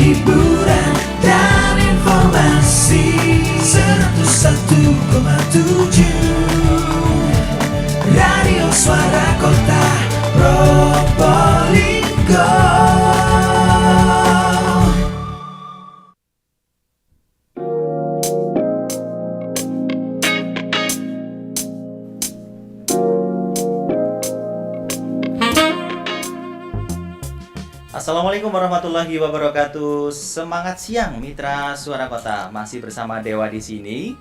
hiburan dan informasi 101,7 Radio Suara Kota Probolinggo. Assalamualaikum warahmatullahi wabarakatuh. Semangat siang Mitra Suara Kota. Masih bersama Dewa di sini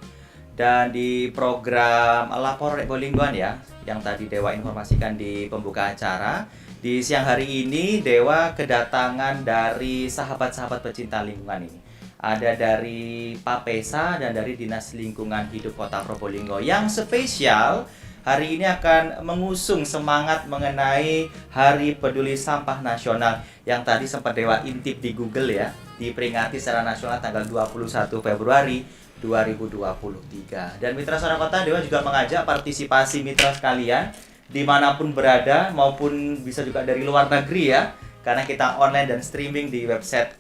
dan di program Lapor Bolinggoan ya, yang tadi Dewa informasikan di pembuka acara. Di siang hari ini Dewa kedatangan dari sahabat-sahabat pecinta lingkungan ini. Ada dari Papesa dan dari Dinas Lingkungan Hidup Kota Probolinggo yang spesial hari ini akan mengusung semangat mengenai Hari Peduli Sampah Nasional yang tadi sempat Dewa intip di Google ya, diperingati secara nasional tanggal 21 Februari 2023. Dan Mitra Suara Kota, Dewa juga mengajak partisipasi mitra sekalian dimanapun berada maupun bisa juga dari luar negeri ya, karena kita online dan streaming di website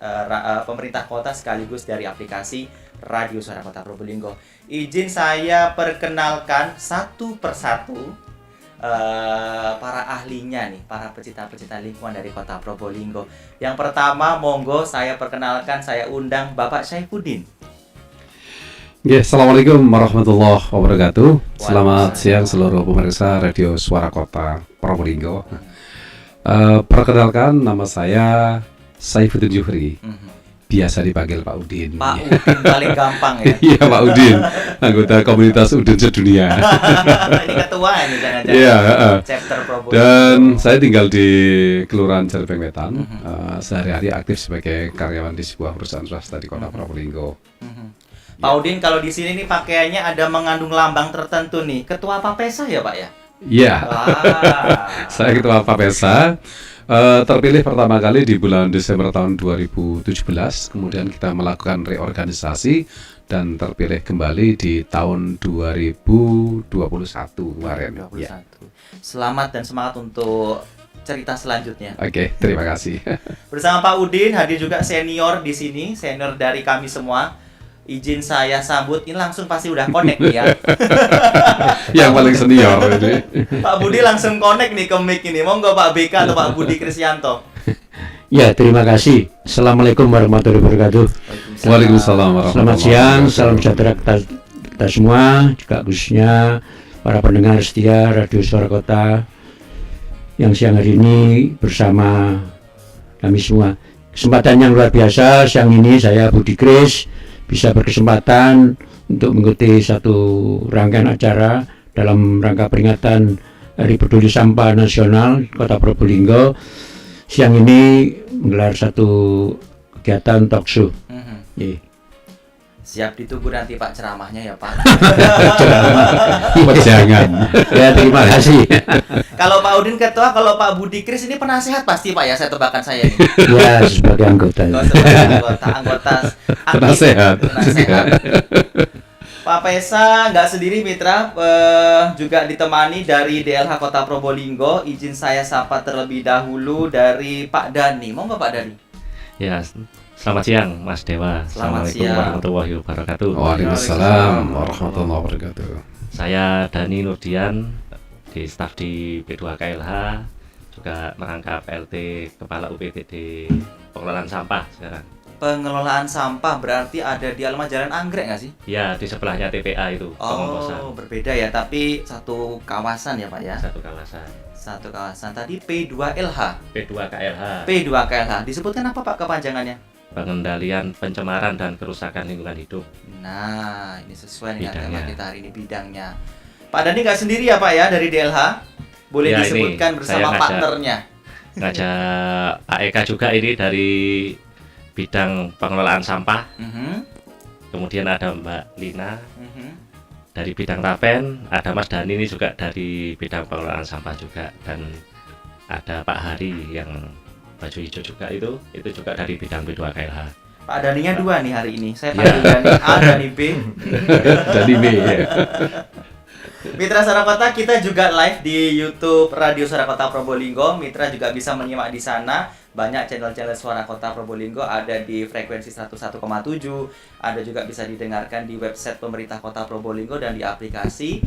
pemerintah kota sekaligus dari aplikasi Radio Suara Kota Probolinggo. Izin saya perkenalkan satu persatu para ahlinya nih, para pecinta-pecinta lingkungan dari Kota Probolinggo. Yang pertama, monggo saya perkenalkan, saya undang Bapak Saifuddin. Ya, Assalamualaikum warahmatullahi wabarakatuh. Selamat siang seluruh pemirsa Radio Suara Kota Probolinggo. Perkenalkan, nama saya Saifuddin Juhri. Biasa dipanggil Pak Udin. Pak Udin paling gampang ya. Iya, Pak Udin, anggota komunitas Udin sedunia. Ini ketua ini jangan-jangan. Iya, Chapter Probolinggo. dan saya tinggal di Kelurahan Jalbeng Wetan. Sehari-hari aktif sebagai karyawan di sebuah perusahaan swasta di Kota Probolinggo. Pak Udin, kalau di sini nih pakaiannya ada mengandung lambang tertentu nih. Ketua Papesa ya, Pak ya? Iya. Saya ketua Papesa. Terpilih pertama kali di bulan Desember tahun 2017, kemudian kita melakukan reorganisasi dan terpilih kembali di tahun 2021 kemarin. 21. Ya. Selamat dan semangat untuk cerita selanjutnya. Oke, terima kasih. Bersama Pak Udin hadir juga senior di sini, senior dari kami semua. Izin saya sambut, ini langsung pasti udah connect nih ya. Yang paling senior ini. Pak Budi langsung connect nih ke mic ini. Monggo Pak BK atau Pak Budi Krisyanto. Ya, terima kasih. Assalamualaikum warahmatullahi wabarakatuh. Waalaikumsalam warahmatullahi Selamat siang, wabarakatuh. salam sejahtera kita semua, juga khususnya para pendengar setia Radio Suara Kota yang siang hari ini bersama kami semua. Kesempatan yang luar biasa siang ini saya Budi Kris bisa berkesempatan untuk mengikuti satu rangkaian acara dalam rangka peringatan Hari Peduli Sampah Nasional Kota Probolinggo. Siang ini menggelar satu kegiatan talk show. Yeah. Siap ditunggu nanti Pak ceramahnya ya Pak. Jangan. Ya, terima kasih. Kalau Pak Udin ketua, kalau Pak Budi Kris ini penasehat pasti Pak ya, saya tebakan saya ini. Ya, sebagai anggota. Kalau sebagai anggota Penasehat. Pak Pesa nggak sendiri mitra, juga ditemani dari DLH Kota Probolinggo. Izin saya sapa terlebih dahulu dari Pak Dani. Monggo Pak Dani. Ya, selamat siang Mas Dewa. Selamat Assalamualaikum siang. warahmatullahi wabarakatuh. Waalaikumsalam warahmatullahi wabarakatuh. Saya Dani Nurdian, di staf di P2KLH, juga merangkap PLT Kepala UPTD Pengelolaan Sampah sekarang. Pengelolaan sampah berarti ada di alamat Jalan Anggrek nggak sih? Ya, di sebelahnya TPA itu, pengomposan. Oh, berbeda ya, tapi satu kawasan ya Pak ya? Satu kawasan. Satu kawasan. Tadi P2LH. P2KLH, P2KLH. Disebutkan apa Pak kepanjangannya? pengendalian pencemaran dan kerusakan lingkungan hidup. Nah, ini sesuai dengan tema Bidangnya. kita hari ini, bidangnya. Pak Dani nggak sendiri ya Pak ya dari DLH? Boleh Ya, disebutkan ini bersama saya ngajak. partnernya. Ngajak Pak Eka juga ini dari bidang pengelolaan sampah. Kemudian ada Mbak Lina dari bidang Tapen, ada Mas Dani ini juga dari bidang pengelolaan sampah juga, dan ada Pak Hari yang baju hijau juga itu juga dari bidang P2KLH. Pak Daninya dua nih hari ini. Saya Ya. panggil Dani A, Dani B. Dani B ya. Mitra Suara Kota, kita juga live di YouTube Radio Suara Kota Probolinggo. Mitra juga bisa menyimak di sana. banyak channel-channel Suara Kota Probolinggo, ada di frekuensi 101,7, ada juga bisa didengarkan di website pemerintah Kota Probolinggo dan di aplikasi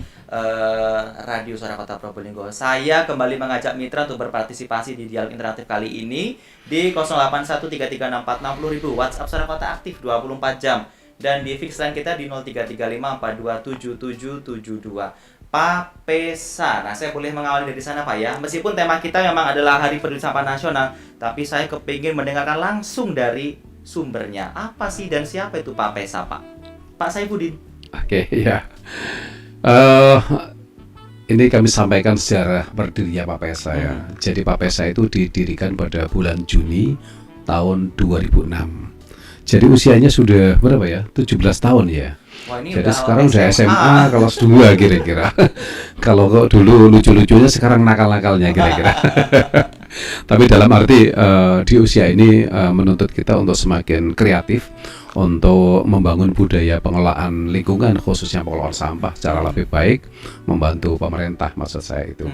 Radio Suara Kota Probolinggo. Saya kembali mengajak mitra untuk berpartisipasi di dialog interaktif kali ini di 081336460000. WhatsApp Suara Kota aktif 24 jam dan di fix line kita di 0335427772. Pak Pesa. Nah, saya boleh mengawali dari sana, Pak ya. Meskipun tema kita memang adalah Hari Peduli Sampah Nasional, tapi saya kepingin mendengarkan langsung dari sumbernya. Apa sih dan siapa itu Pak Pesa, Pak? Pak Saifuddin. Oke, ya. Ini kami sampaikan sejarah berdirinya Pak Pesa ya. Jadi Pak Pesa itu didirikan pada bulan Juni tahun 2006. Jadi usianya sudah berapa ya? 17 tahun ya. Wah, ini jadi udah sekarang udah SMA kelas 2 kira-kira. Kalau kok dulu lucu-lucunya sekarang nakal-nakalnya kira-kira. Tapi dalam arti di usia ini menuntut kita untuk semakin kreatif untuk membangun budaya pengelolaan lingkungan, khususnya pengelolaan sampah secara lebih baik, membantu pemerintah maksud saya itu.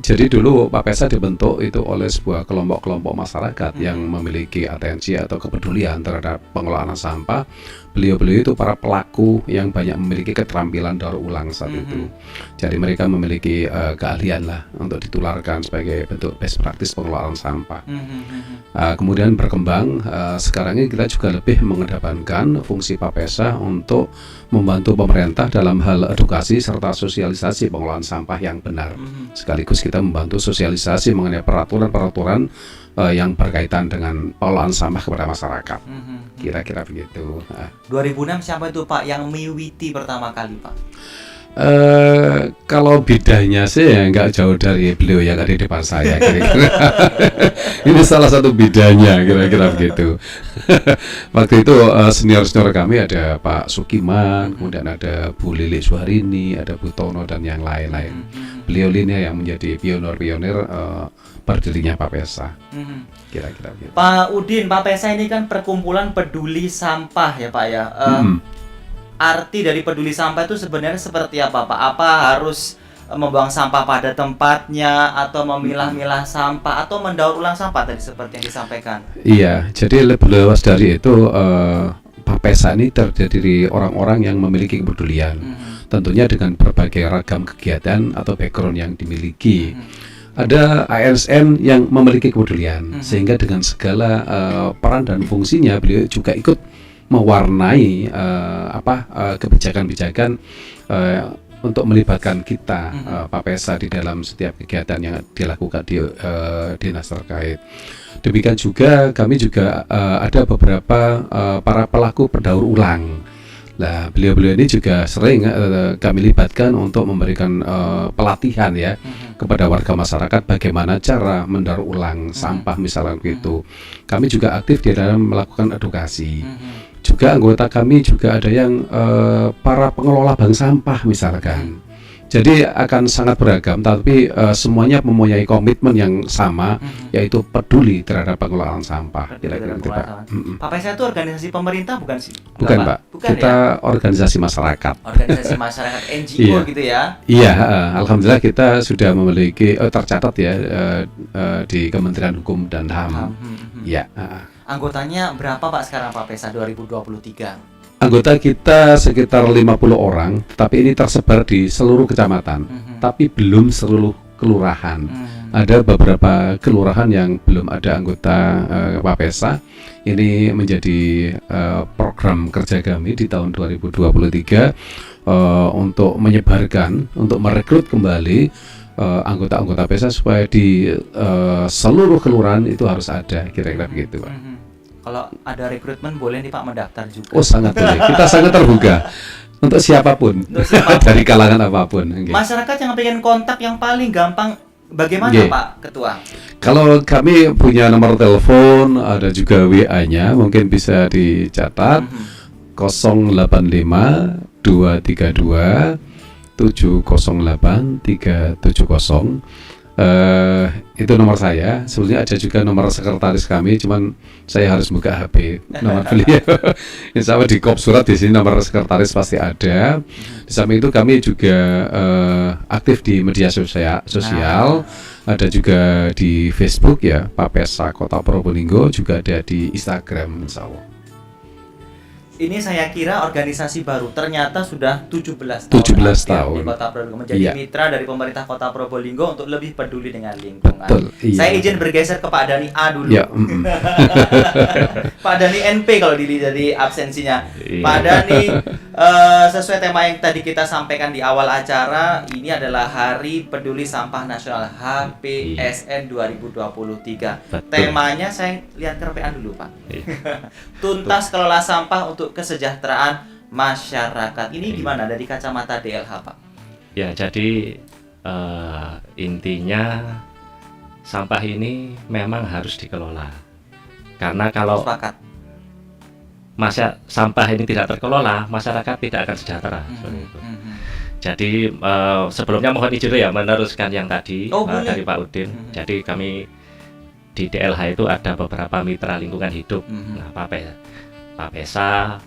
Jadi dulu Pak Pesa dibentuk itu oleh sebuah kelompok-kelompok masyarakat yang memiliki atensi atau kepedulian terhadap pengelolaan sampah. Beliau-beliau itu para pelaku yang banyak memiliki keterampilan daur ulang saat itu. Jadi mereka memiliki keahlian lah untuk ditularkan sebagai bentuk best practice pengelolaan sampah. Kemudian berkembang, sekarang ini kita juga lebih mengedepankan fungsi Pak Pesa untuk membantu pemerintah dalam hal edukasi serta sosialisasi pengelolaan sampah yang benar. Sekaligus kita membantu sosialisasi mengenai peraturan-peraturan yang berkaitan dengan pengelolaan sampah kepada masyarakat. Kira-kira begitu. 2006 siapa itu Pak yang miwiti pertama kali, Pak? Kalau bidangnya sih ya nggak jauh dari beliau yang ada di depan saya kira-kira. Ini salah satu bidangnya kira-kira begitu. Waktu itu senior-senior kami ada Pak Sukiman, kemudian ada Bu Lili Suharini, ada Bu Tono dan yang lain-lain. Beliau ini yang menjadi pionir-pionir berdirinya Pak Pesa. Kira-kira begitu. Pak Udin, Pak Pesa ini kan perkumpulan peduli sampah ya Pak ya. Arti dari peduli sampah itu sebenarnya seperti apa Pak? Apa harus membuang sampah pada tempatnya atau memilah-milah sampah atau mendaur ulang sampah tadi seperti yang disampaikan? Iya, jadi lebih luas dari itu Pak Pesa ini terdiri dari orang-orang yang memiliki kepedulian. Tentunya dengan berbagai ragam kegiatan atau background yang dimiliki. Ada ASN yang memiliki kepedulian sehingga dengan segala peran dan fungsinya beliau juga ikut mewarnai kebijakan-kebijakan untuk melibatkan kita Pak Pesa di dalam setiap kegiatan yang dilakukan di dinas terkait. Demikian juga kami juga ada beberapa para pelaku pendaur ulang. Nah, beliau-beliau ini juga sering kami libatkan untuk memberikan pelatihan ya kepada warga masyarakat bagaimana cara mendaur ulang sampah misalnya begitu. Kami juga aktif di dalam melakukan edukasi. Juga anggota kami juga ada yang para pengelola bank sampah misalkan. Jadi akan sangat beragam, tapi semuanya mempunyai komitmen yang sama, yaitu peduli terhadap pengelolaan sampah. Kira-kira gitu, Pak. Pak Pesa itu organisasi pemerintah bukan sih? Bukan, Pak. Bukan, kita ya? Organisasi masyarakat. Organisasi masyarakat NGO gitu ya? Iya, alhamdulillah kita sudah memiliki tercatat ya di Kementerian Hukum dan HAM. Iya. Anggotanya berapa Pak sekarang Pak Pesa 2023? Anggota kita sekitar 50 orang, tapi ini tersebar di seluruh kecamatan, tapi belum seluruh kelurahan. Ada beberapa kelurahan yang belum ada anggota Pak Pesa. Ini menjadi program kerja kami di tahun 2023 untuk menyebarkan, untuk merekrut kembali anggota-anggota Pesa supaya di seluruh kelurahan itu harus ada, kira-kira begitu, Pak. Kalau ada rekrutmen boleh nih Pak mendaftar juga. Oh sangat boleh, kita sangat terbuka untuk siapapun, dari kalangan apapun. Masyarakat yang pengen kontak yang paling gampang bagaimana Pak Ketua? Kalau kami punya nomor telepon, ada juga WA-nya, mungkin bisa dicatat 085 232 708 370. Itu nomor saya. Sebetulnya ada juga nomor sekretaris kami, cuman saya harus buka HP nomor beliau. Insya Allah di kop surat di sini nomor sekretaris pasti ada. Di samping itu kami juga aktif di media sosial. ada juga di Facebook ya, Papesa Kota Probolinggo, juga ada di Instagram insya Allah. Ini saya kira organisasi baru, ternyata sudah 17 17 aktif tahun. di Kota Probolinggo, menjadi Iya. mitra dari pemerintah Kota Probolinggo untuk lebih peduli dengan lingkungan. Betul, iya. Saya izin bergeser ke Pak Dani A dulu. Ya, Pak Dani NP kalau dilihat dari absensinya. Iya. Pak Dani, sesuai tema yang tadi kita sampaikan di awal acara, ini adalah Hari Peduli Sampah Nasional HPSN 2023. Betul. Temanya saya lihat kerepean dulu, Pak. Iya. Tuntas kelola sampah untuk kesejahteraan masyarakat. Ini gimana dari kacamata DLH, Pak? Ya, jadi intinya sampah ini memang harus dikelola. Karena kalau Sepakat. sampah ini tidak terkelola, masyarakat tidak akan sejahtera. Seperti itu. Jadi sebelumnya mohon izin ya meneruskan yang tadi Boleh. dari Pak Udin. Jadi kami di DLH itu ada beberapa mitra lingkungan hidup. Nah, Papesa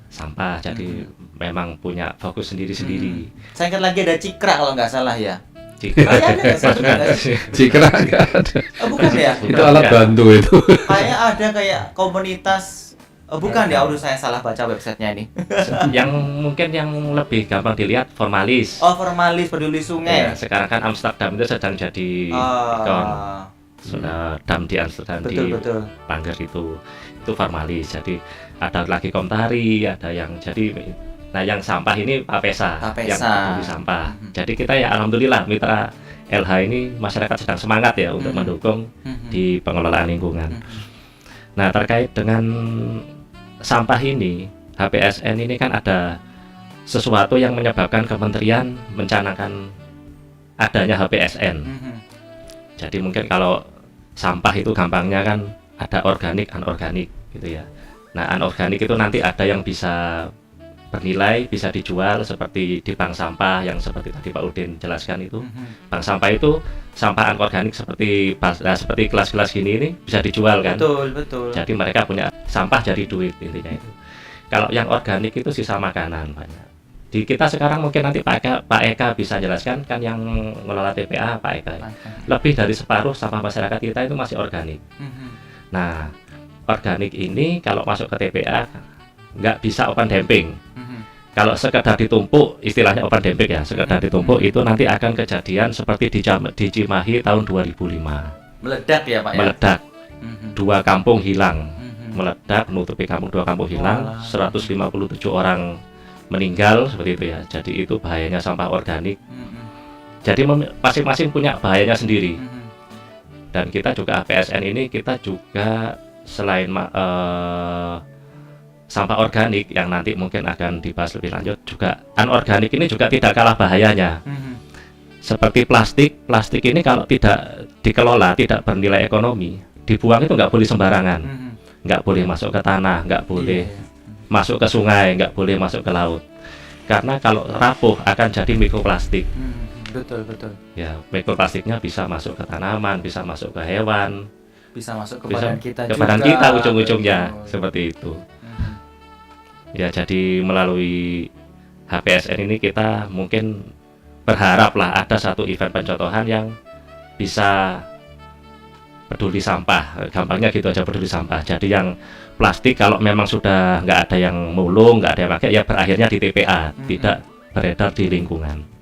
sampah. Jadi memang punya fokus sendiri-sendiri. Saya ingat lagi ada Cikra kalau nggak salah ya. Jika Oh, iya, ada nggak sih? Maksudnya nggak sih? Cikra nggak ada. Bukan ya? Itu alat bantu itu. Kayak ada kayak komunitas. Bukan ya, udah saya salah baca websitenya ini. yang mungkin yang lebih gampang dilihat formalis. Oh, Formalis Peduli Sungai. Ya, sekarang kan Amsterdam itu sedang jadi ikon. Ah, Sudah dam di Amsterdam betul di betul. Panger itu formalis. Jadi ada lagi Komtari, ada yang jadi. Nah, yang sampah ini Papesa, yang peduli sampah. Jadi kita ya alhamdulillah mitra LH ini masyarakat sedang semangat ya untuk mendukung di pengelolaan lingkungan. Nah, terkait dengan sampah ini, HPSN ini kan ada sesuatu yang menyebabkan kementerian mencanangkan adanya HPSN. Jadi mungkin kalau sampah itu gampangnya kan ada organik, anorganik gitu ya. Nah, anorganik itu nanti ada yang bisa bernilai, bisa dijual seperti di bank sampah yang seperti tadi Pak Udin jelaskan itu. Bank sampah itu sampah anorganik seperti gelas-gelas gini ini bisa dijual kan. Betul betul. Jadi mereka punya sampah jadi duit intinya itu. Kalau yang organik itu sisa makanan banyak. Di kita sekarang mungkin nanti Pak Eka bisa jelaskan kan yang mengelola TPA Pak Eka. Lebih dari separuh sampah masyarakat kita itu masih organik. Nah, organik ini kalau masuk ke TPA nggak bisa open dumping. Kalau sekedar ditumpuk, istilahnya open dumping ya, sekedar ditumpuk itu nanti akan kejadian seperti di Cimahi tahun 2005. Meledak ya, Pak ya. Meledak. 2 kampung hilang. Meledak, menutupi kampung, 2 kampung hilang, 157 orang meninggal seperti itu ya. Jadi itu bahayanya sampah organik. Jadi masing-masing punya bahayanya sendiri. Dan kita juga HPSN ini kita juga selain sampah organik yang nanti mungkin akan dibahas lebih lanjut, juga anorganik ini juga tidak kalah bahayanya. Seperti plastik ini kalau tidak dikelola, tidak bernilai ekonomi, dibuang itu nggak boleh sembarangan, nggak boleh masuk ke tanah, nggak boleh masuk ke sungai, nggak boleh masuk ke laut, karena kalau rapuh akan jadi mikroplastik. Betul betul. Ya, mikroplastiknya bisa masuk ke tanaman, bisa masuk ke hewan, Bisa masuk ke bisa badan kita ke juga. badan kita ujung-ujungnya Betul. seperti itu. Ya, jadi melalui HPSN ini kita mungkin berharaplah ada satu event pencontohan yang bisa peduli sampah. Gampangnya gitu aja, peduli sampah. Jadi yang plastik kalau memang sudah nggak ada yang mulung, nggak ada yang pakai, ya berakhirnya di TPA, tidak beredar di lingkungan.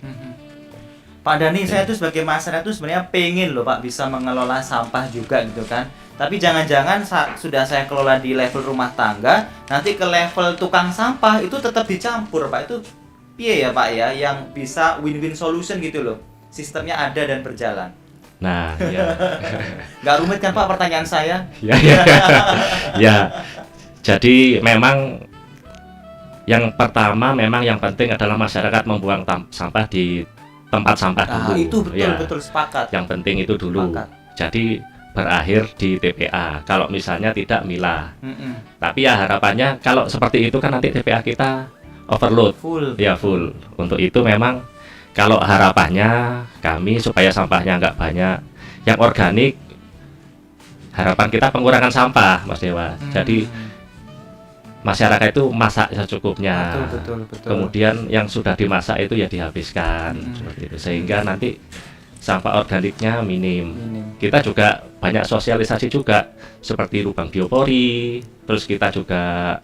Pak Dani, saya tuh sebagai masyarakat tuh sebenarnya pengen loh Pak bisa mengelola sampah juga gitu kan. Tapi jangan-jangan sudah saya kelola di level rumah tangga, nanti ke level tukang sampah itu tetap dicampur Pak. Itu piye ya Pak ya, yang bisa win-win solution gitu loh. Sistemnya ada dan berjalan. Nah, ya. Nggak rumit kan Pak pertanyaan saya? Ya. Jadi memang yang pertama memang yang penting adalah masyarakat membuang sampah di tempat sampah dulu. Itu betul Ya. betul sepakat. Yang penting itu dulu. Sepakat. Jadi berakhir di TPA. Kalau misalnya tidak milah. Tapi ya harapannya kalau seperti itu kan nanti TPA kita overload. Full. Ya full. Untuk itu memang kalau harapannya kami supaya sampahnya nggak banyak. Yang organik harapan kita pengurangan sampah, Mas Dewa. Jadi masyarakat itu masak secukupnya. Betul. Kemudian yang sudah dimasak itu ya dihabiskan seperti itu. Sehingga nanti sampah organiknya minim. Kita juga banyak sosialisasi juga seperti lubang biopori, terus kita juga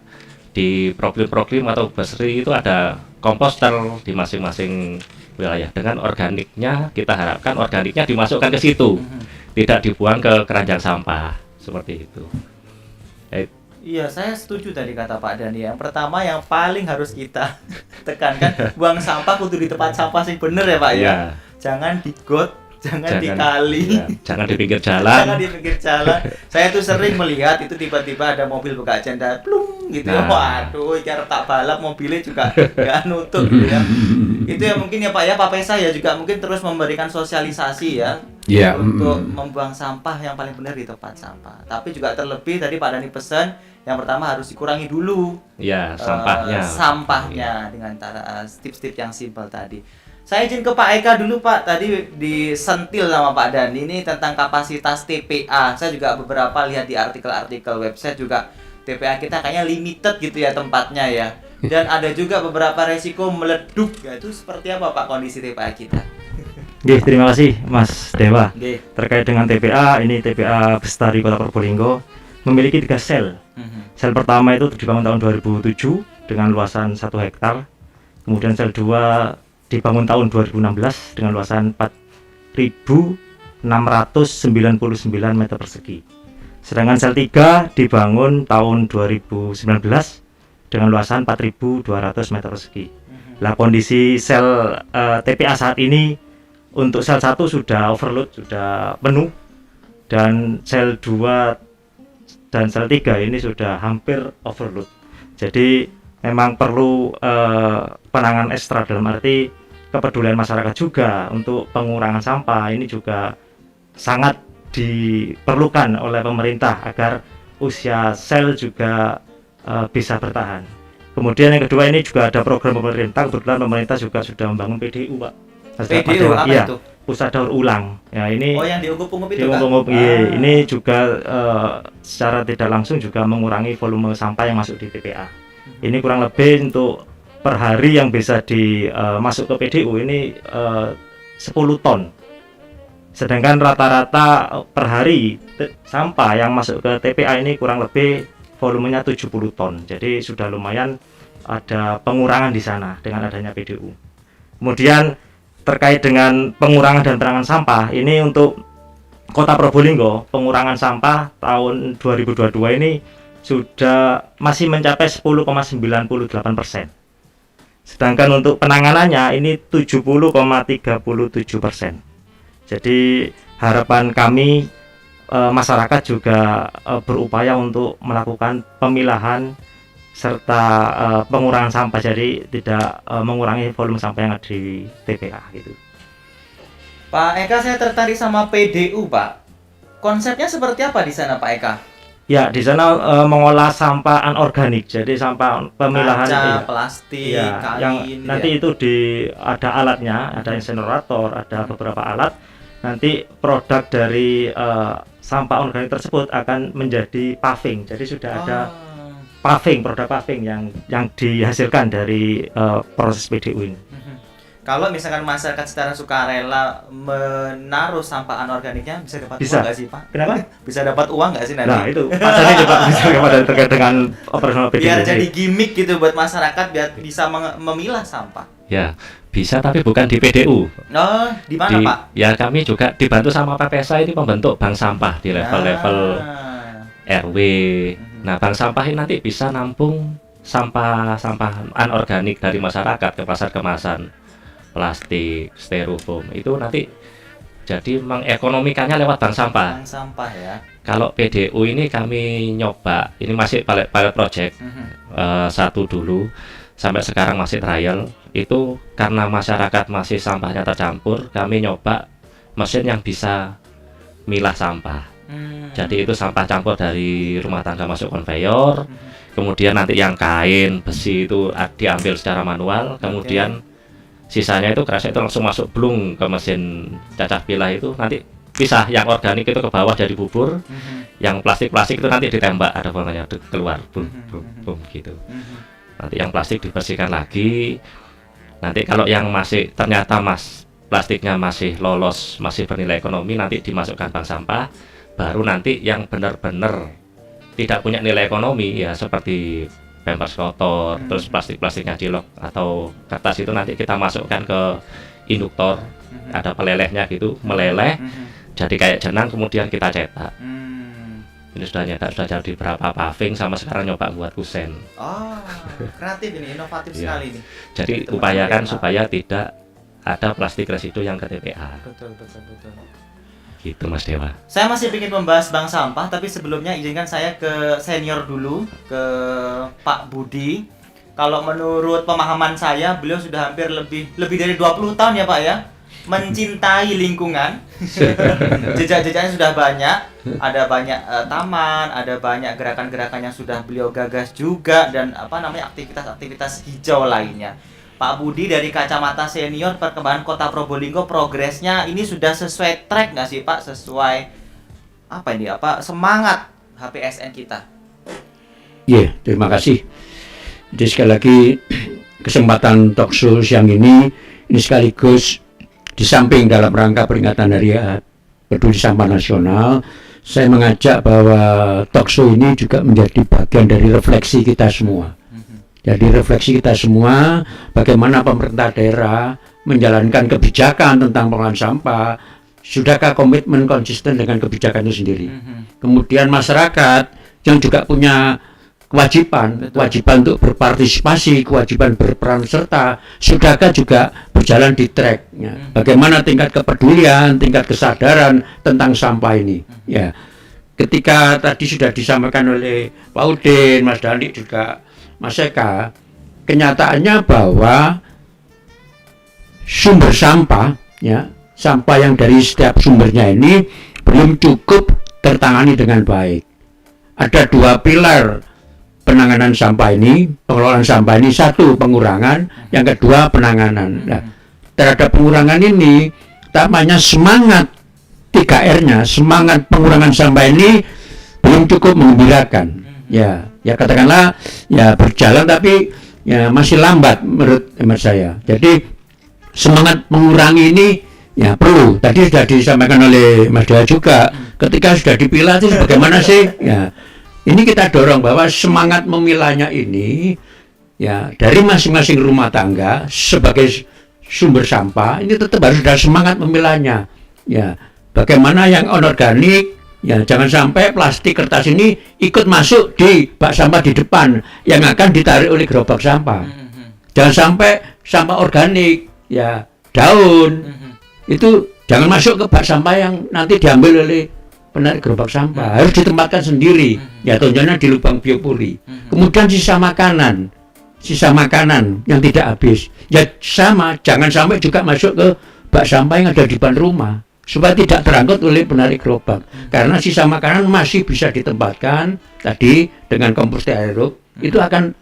di program atau bursary itu ada komposter di masing-masing wilayah. Dengan organiknya, kita harapkan organiknya dimasukkan ke situ, tidak dibuang ke keranjang sampah seperti itu. Iya, saya setuju tadi kata Pak Dani. Yang pertama yang paling harus kita tekankan, buang sampah kudu di tempat sampah sing bener ya Pak ya. Jangan di got, jangan di kali, jangan di pinggir jalan. Jangan di pinggir jalan. Saya tuh sering melihat itu tiba-tiba ada mobil buka jendela, plung gitu ya. Waduh, iki arep tak balap mobilnya juga nggak nutup gitu ya. Itu ya mungkin ya Pak ya, Pak Pesa ya juga mungkin terus memberikan sosialisasi ya. Untuk membuang sampah yang paling benar di tempat sampah. Tapi juga terlebih tadi Pak Dani pesan yang pertama harus dikurangi dulu. Ya, sampahnya dengan cara tips-tips yang simpel tadi. Saya izin ke Pak Eka dulu Pak. Tadi disentil sama Pak Dani ini tentang kapasitas TPA. Saya juga beberapa lihat di artikel-artikel website juga TPA kita kayaknya limited gitu ya tempatnya ya. Dan ada juga beberapa resiko meleduk. Ya, itu seperti apa Pak kondisi TPA kita? Oke, terima kasih Mas Dewa. Oke. Terkait dengan TPA, ini TPA Bestari Kota Probolinggo memiliki 3 sel. Sel pertama itu dibangun tahun 2007 dengan luasan 1 hektar. Kemudian sel 2 dibangun tahun 2016 dengan luasan 4.699 meter persegi. Sedangkan sel 3 dibangun tahun 2019 dengan luasan 4.200 meter persegi. Lah kondisi sel TPA saat ini untuk sel 1 sudah overload, sudah penuh, dan sel 2 dan sel 3 ini sudah hampir overload. Jadi memang perlu penanganan ekstra, dalam arti kepedulian masyarakat juga untuk pengurangan sampah. Ini juga sangat diperlukan oleh pemerintah agar usia sel juga bisa bertahan. Kemudian yang kedua, ini juga ada program pemerintah. Kebetulan pemerintah juga sudah membangun PDU Pak. PDU apa iya, itu? Pusat daur ulang. Ya ini. Oh, yang diungkup-ungkup itu kan? Ini juga secara tidak langsung juga mengurangi volume sampah yang masuk di TPA. Ini kurang lebih untuk per hari yang bisa masuk ke PDU ini 10 ton. Sedangkan rata-rata per hari sampah yang masuk ke TPA ini kurang lebih volumenya 70 ton. Jadi sudah lumayan ada pengurangan di sana dengan adanya PDU. Kemudian terkait dengan pengurangan dan penanganan sampah, ini untuk Kota Probolinggo, pengurangan sampah tahun 2022 ini sudah masih mencapai 10,98%. Sedangkan untuk penanganannya ini 70,37%. Jadi harapan kami masyarakat juga berupaya untuk melakukan pemilahan serta pengurangan sampah, jadi tidak mengurangi volume sampah yang ada di TPA gitu. Pak Eka, saya tertarik sama PDU Pak. Konsepnya seperti apa di sana Pak Eka? Ya, di sana mengolah sampah anorganik, jadi sampah pemilahan kaca, plastik, ya, kain, yang nanti itu ada alatnya, ada insinerator, ada beberapa alat. Nanti produk dari sampah organik tersebut akan menjadi paving, jadi sudah ada produk paving yang dihasilkan dari proses PDU ini. Kalau misalkan masyarakat secara sukarela menaruh sampah anorganiknya, bisa dapat uang nggak sih Pak? Kenapa? Bisa dapat uang nggak sih nanti? Nah itu pasarnya juga bisa terkait dengan operasional PDU. Biar jadi gimmick gitu buat masyarakat biar bisa memilah sampah. Ya, bisa, tapi bukan di PDU. Oh, di mana Pak? Ya, kami juga dibantu sama PPSA ini membentuk bank sampah di level-level RW. Nah, bank sampah ini nanti bisa nampung sampah anorganik dari masyarakat, kemasan plastik, styrofoam. Itu nanti jadi mengekonomikannya lewat bank sampah. Bank sampah ya. Kalau PDU ini kami nyoba, ini masih pilot project satu dulu, sampai sekarang masih trial. Itu karena masyarakat masih sampahnya tercampur, kami nyoba mesin yang bisa milah sampah. Jadi itu sampah campur dari rumah tangga masuk konveyor, kemudian nanti yang kain, besi itu diambil secara manual, kemudian sisanya itu kerasa itu langsung masuk blung ke mesin cacah pilah itu, nanti pisah yang organik itu ke bawah jadi bubur, yang plastik itu nanti ditembak, ada bolanya keluar, boom gitu. Nanti yang plastik dibersihkan lagi. Nanti kalau yang masih ternyata plastiknya masih lolos, masih bernilai ekonomi, nanti dimasukkan bank sampah. Baru nanti yang benar-benar tidak punya nilai ekonomi ya seperti pampers kotor, terus plastik-plastiknya cilok atau kertas itu nanti kita masukkan ke induktor, ada pelelehnya gitu, meleleh jadi kayak jenang, kemudian kita cetak. Ini sudah nyetak, sudah jadi berapa paving, sama sekarang nyoba buat kusen. Oh, kreatif ini, inovatif Ya. sekali ini. Jadi Itu upayakan benar-benar. supaya tidak ada plastik residu yang ke TPA. Betul. Gitu Mas Dewa. Saya masih ingin membahas bank sampah, tapi sebelumnya izinkan saya ke senior dulu, ke Pak Budi. Kalau menurut pemahaman saya, beliau sudah hampir lebih dari 20 tahun ya Pak ya, mencintai lingkungan. Jejak-jejaknya sudah banyak, ada banyak taman, ada banyak gerakan-gerakan yang sudah beliau gagas juga, dan aktivitas-aktivitas hijau lainnya. Pak Budi, dari kacamata senior, perkembangan Kota Probolinggo progresnya ini sudah sesuai track nggak sih Pak? Sesuai semangat HPSN kita? Iya, terima kasih. Jadi sekali lagi kesempatan talkshow siang ini sekaligus di samping dalam rangka peringatan Hari Peduli Sampah Nasional, saya mengajak bahwa talkshow ini juga menjadi bagian dari refleksi kita semua. Jadi refleksi kita semua, bagaimana pemerintah daerah menjalankan kebijakan tentang pengelolaan sampah, sudahkah komitmen konsisten dengan kebijakan itu sendiri. Kemudian masyarakat yang juga punya kewajiban untuk berpartisipasi, kewajiban berperan serta, sudahkah juga berjalan di tracknya. Bagaimana tingkat kepedulian, tingkat kesadaran tentang sampah ini. Ya, ketika tadi sudah disampaikan oleh Pak Udin, Mas Dandi juga Mas Eka, kenyataannya bahwa sumber sampah, ya, sampah yang dari setiap sumbernya ini belum cukup tertangani dengan baik. Ada dua pilar penanganan sampah ini, pengelolaan sampah ini: satu, pengurangan; yang kedua, penanganan. Nah, terhadap pengurangan ini, utamanya semangat 3R-nya, semangat pengurangan sampah ini belum cukup menggembirakan. Ya katakanlah ya berjalan, tapi ya masih lambat menurut hemat saya. Jadi semangat mengurangi ini ya perlu. Tadi sudah disampaikan oleh Mas Dewa juga, ketika sudah dipilah itu bagaimana sih? Ya, ini kita dorong bahwa semangat memilahnya ini ya dari masing-masing rumah tangga sebagai sumber sampah ini tetap harus ada semangat memilahnya. Ya, bagaimana yang anorganik, ya jangan sampai plastik kertas ini ikut masuk di bak sampah di depan yang akan ditarik oleh gerobak sampah. Jangan sampai sampah organik, ya daun, itu jangan masuk ke bak sampah yang nanti diambil oleh penarik gerobak sampah. Harus ditempatkan sendiri, ya tentunya di lubang biopori. Kemudian sisa makanan yang tidak habis, ya sama, jangan sampai juga masuk ke bak sampah yang ada di depan rumah, supaya tidak terangkut oleh penarik gerobak. Karena sisa makanan masih bisa ditempatkan tadi dengan komposter aerob, itu akan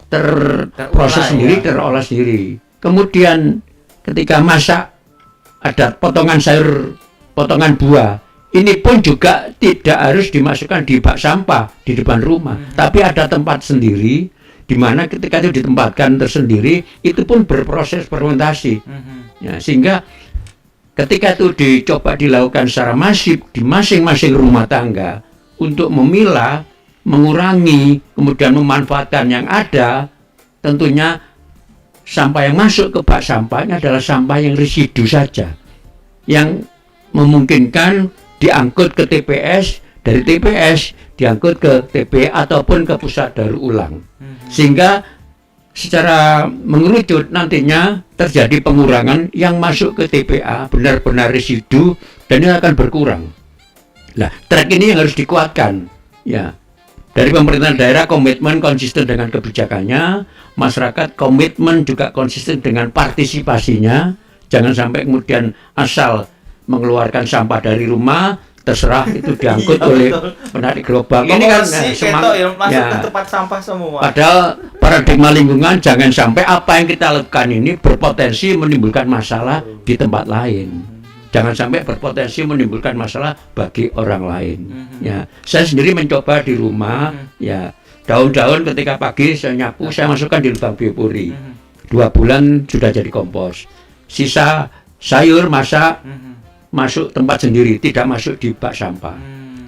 terproses sendiri, terolah sendiri. Kemudian ketika masak, ada potongan sayur, potongan buah, ini pun juga tidak harus dimasukkan di bak sampah di depan rumah, tapi ada tempat sendiri di mana ketika itu ditempatkan tersendiri, itu pun berproses fermentasi. Ya, sehingga ketika itu dicoba dilakukan secara masif di masing-masing rumah tangga untuk memilah, mengurangi, kemudian memanfaatkan yang ada, tentunya sampah yang masuk ke bak sampahnya adalah sampah yang residu saja, yang memungkinkan diangkut ke TPS, dari TPS diangkut ke TPA ataupun ke pusat daur ulang, sehingga secara mengerucut nantinya terjadi pengurangan yang masuk ke TPA benar-benar residu, dan ini akan berkurang. Nah, track ini yang harus dikuatkan. Ya, dari pemerintah daerah komitmen konsisten dengan kebijakannya, masyarakat komitmen juga konsisten dengan partisipasinya. Jangan sampai kemudian asal mengeluarkan sampah dari rumah, terserah itu diangkut oleh penarik gerobak. Ini kan masuk ke tempat sampah semua. Padahal paradigma lingkungan, jangan sampai apa yang kita lakukan ini berpotensi menimbulkan masalah di tempat lain. Jangan sampai berpotensi menimbulkan masalah bagi orang lain. Ya, saya sendiri mencoba di rumah, ya daun-daun ketika pagi saya nyapu, saya masukkan di lubang biopori. 2 bulan sudah jadi kompos. Sisa sayur masak masuk tempat sendiri, tidak masuk di bak sampah.